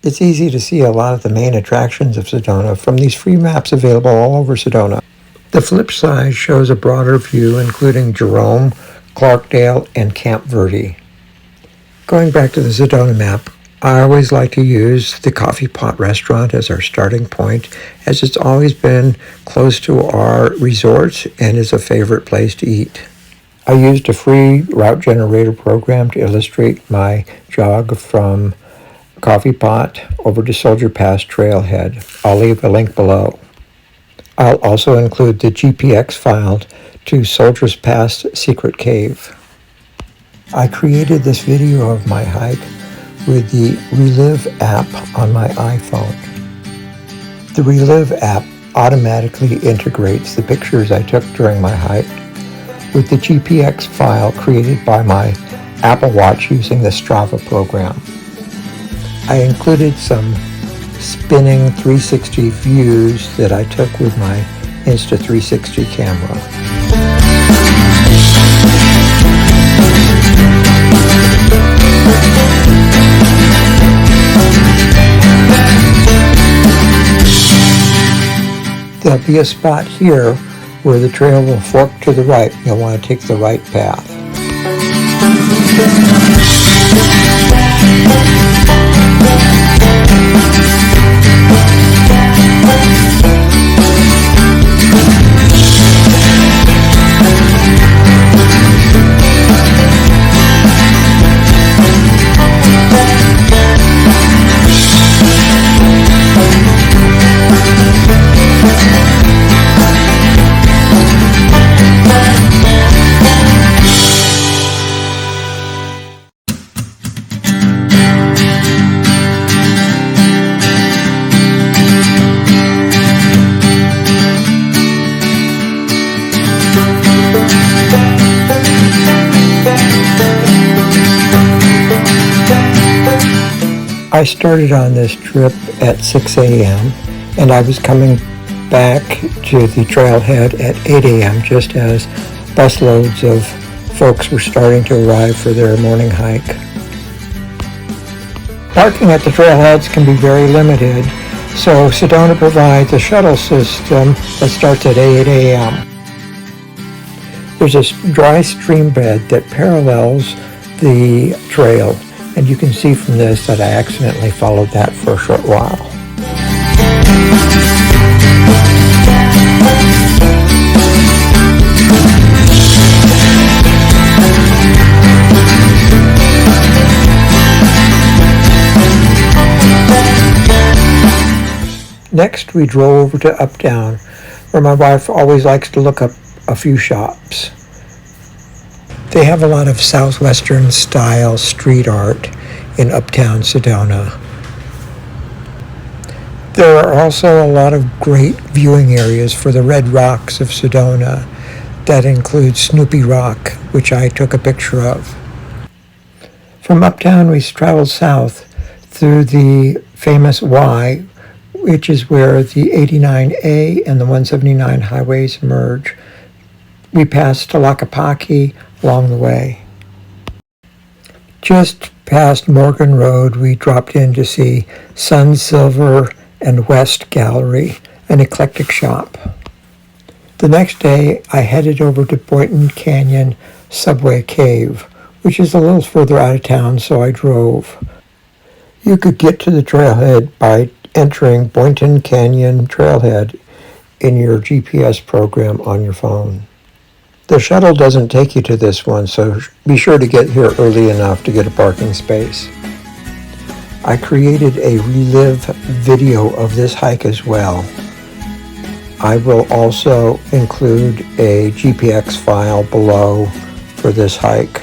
It's easy to see a lot of the main attractions of Sedona from these free maps available all over Sedona. The flip side shows a broader view including Jerome, Clarkdale, and Camp Verde. Going back to the Sedona map, I always like to use the Coffee Pot restaurant as our starting point, as it's always been close to our resort and is a favorite place to eat. I used a free route generator program to illustrate my jog from Coffee Pot over to Soldier Pass Trailhead. I'll leave a link below. I'll also include the GPX file to Soldier's Pass Secret Cave. I created this video of my hike with the Relive app on my iPhone. The Relive app automatically integrates the pictures I took during my hike with the GPX file created by my Apple Watch using the Strava program. I included some spinning 360 views that I took with my Insta360 camera. There'll be a spot here where the trail will fork to the right. You'll want to take the right path. I started on this trip at 6 a.m. and I was coming back to the trailhead at 8 a.m. just as busloads of folks were starting to arrive for their morning hike. Parking at the trailheads can be very limited, so Sedona provides a shuttle system that starts at 8 a.m. There's a dry stream bed that parallels the trail, and you can see from this that I accidentally followed that for a short while. Next, we drove over to Uptown, where my wife always likes to look up a few shops. They have a lot of Southwestern style street art in Uptown Sedona. There are also a lot of great viewing areas for the Red Rocks of Sedona. That includes Snoopy Rock, which I took a picture of. From Uptown, we traveled south through the famous Y, which is where the 89A and the 179 highways merge. We passed Tlaquepaque along the way. Just past Morgan Road, we dropped in to see Sun, Silver, and West Gallery, an eclectic shop. The next day, I headed over to Boyton Canyon Subway Cave, which is a little further out of town, so I drove. You could get to the trailhead by entering Boyton Canyon Trailhead in your GPS program on your phone. The shuttle doesn't take you to this one, so be sure to get here early enough to get a parking space. I created a Relive video of this hike as well. I will also include a GPX file below for this hike.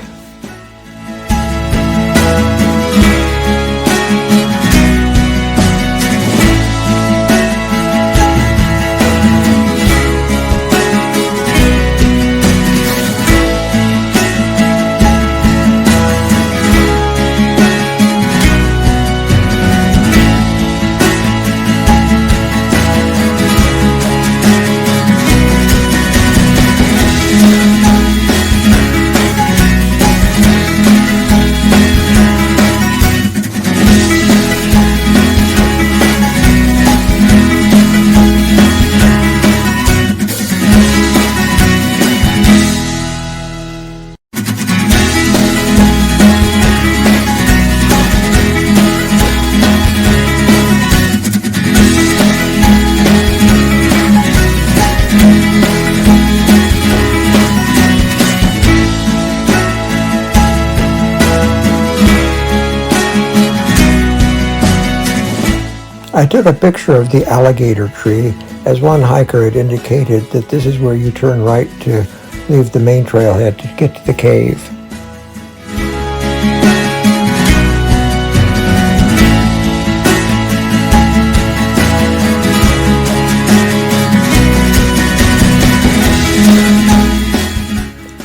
I took a picture of the alligator tree, as one hiker had indicated that this is where you turn right to leave the main trailhead to get to the cave.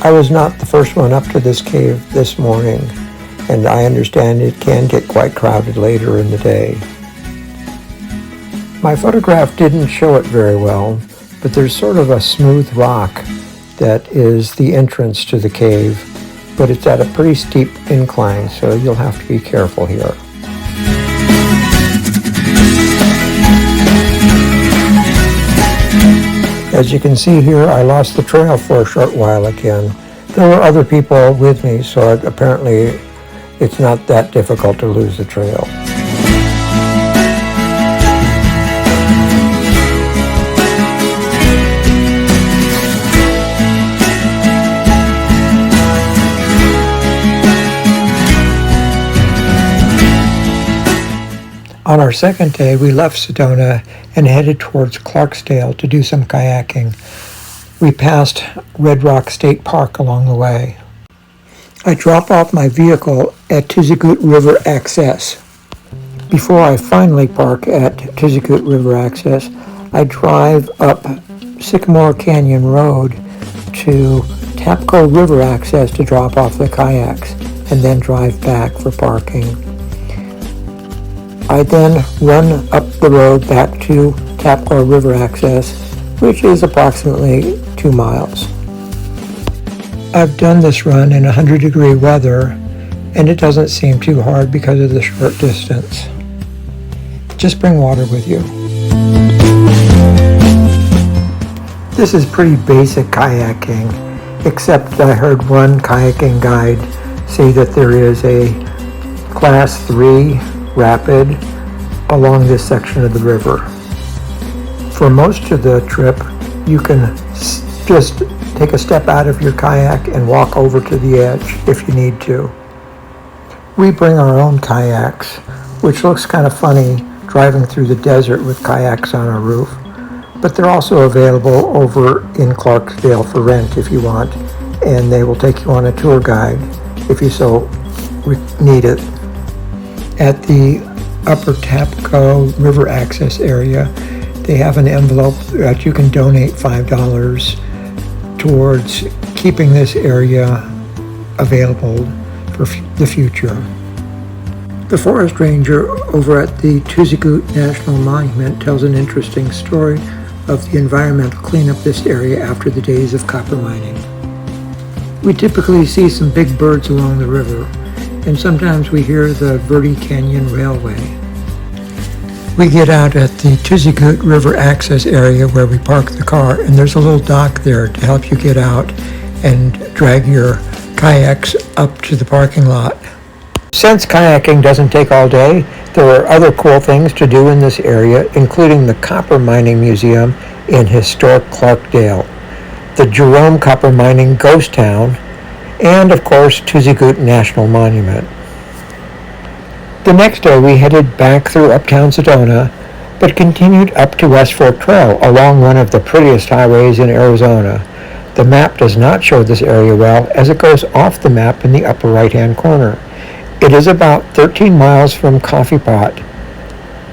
I was not the first one up to this cave this morning, and I understand it can get quite crowded later in the day. My photograph didn't show it very well, but there's sort of a smooth rock that is the entrance to the cave, but it's at a pretty steep incline, so you'll have to be careful here. As you can see here, I lost the trail for a short while again. There were other people with me, so apparently it's not that difficult to lose the trail. On our second day, we left Sedona and headed towards Clarksdale to do some kayaking. We passed Red Rock State Park along the way. I drop off my vehicle at Tizigoot River Access. Before I finally park at Tizigoot River Access, I drive up Sycamore Canyon Road to Tapco River Access to drop off the kayaks, and then drive back for parking. I then run up the road back to Tapco River Access, which is approximately 2 miles. I've done this run in 100-degree weather, and it doesn't seem too hard because of the short distance. Just bring water with you. This is pretty basic kayaking, except I heard one kayaking guide say that there is a Class 3 rapid along this section of the river. For most of the trip, you can just take a step out of your kayak and walk over to the edge if you need to. We bring our own kayaks, which looks kind of funny driving through the desert with kayaks on a roof, but they're also available over in Clarksdale for rent if you want, and they will take you on a tour guide if you so need it. At the Upper Tapco River Access area, they have an envelope that you can donate $5 towards keeping this area available for the future. The forest ranger over at the Tizigoot National Monument tells an interesting story of the environmental cleanup this area after the days of copper mining. We typically see some big birds along the river, and sometimes we hear the Verde Canyon Railway. We get out at the Tizigoot River Access area where we park the car, and there's a little dock there to help you get out and drag your kayaks up to the parking lot. Since kayaking doesn't take all day, there are other cool things to do in this area, including the Copper Mining Museum in historic Clarksdale, the Jerome Copper Mining Ghost Town, and of course Tizigoot National Monument. The next day we headed back through uptown Sedona, but continued up to West Fork Trail along one of the prettiest highways in Arizona. The map does not show this area well, as it goes off the map in the upper right-hand corner. It is about 13 miles from Coffee Pot.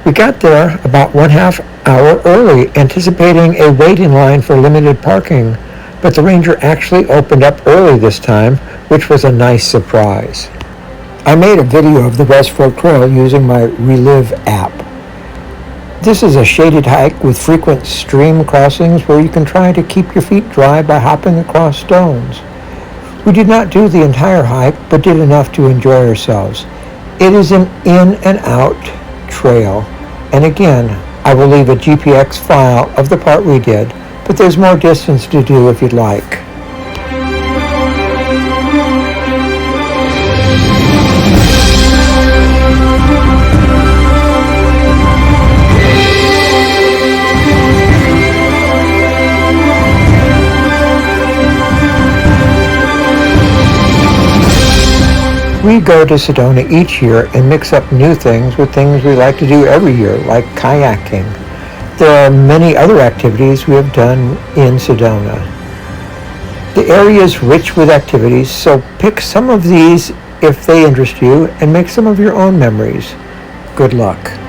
We got there about 1/2 hour early, anticipating a waiting line for limited parking, but the ranger actually opened up early this time, which was a nice surprise. I made a video of the West Fork Trail using my Relive app. This is a shaded hike with frequent stream crossings where you can try to keep your feet dry by hopping across stones. We did not do the entire hike, but did enough to enjoy ourselves. It is an in and out trail, and again, I will leave a GPX file of the part we did, but there's more distance to do if you'd like. We go to Sedona each year and mix up new things with things we like to do every year, like kayaking. There are many other activities we have done in Sedona. The area is rich with activities, so pick some of these if they interest you and make some of your own memories. Good luck.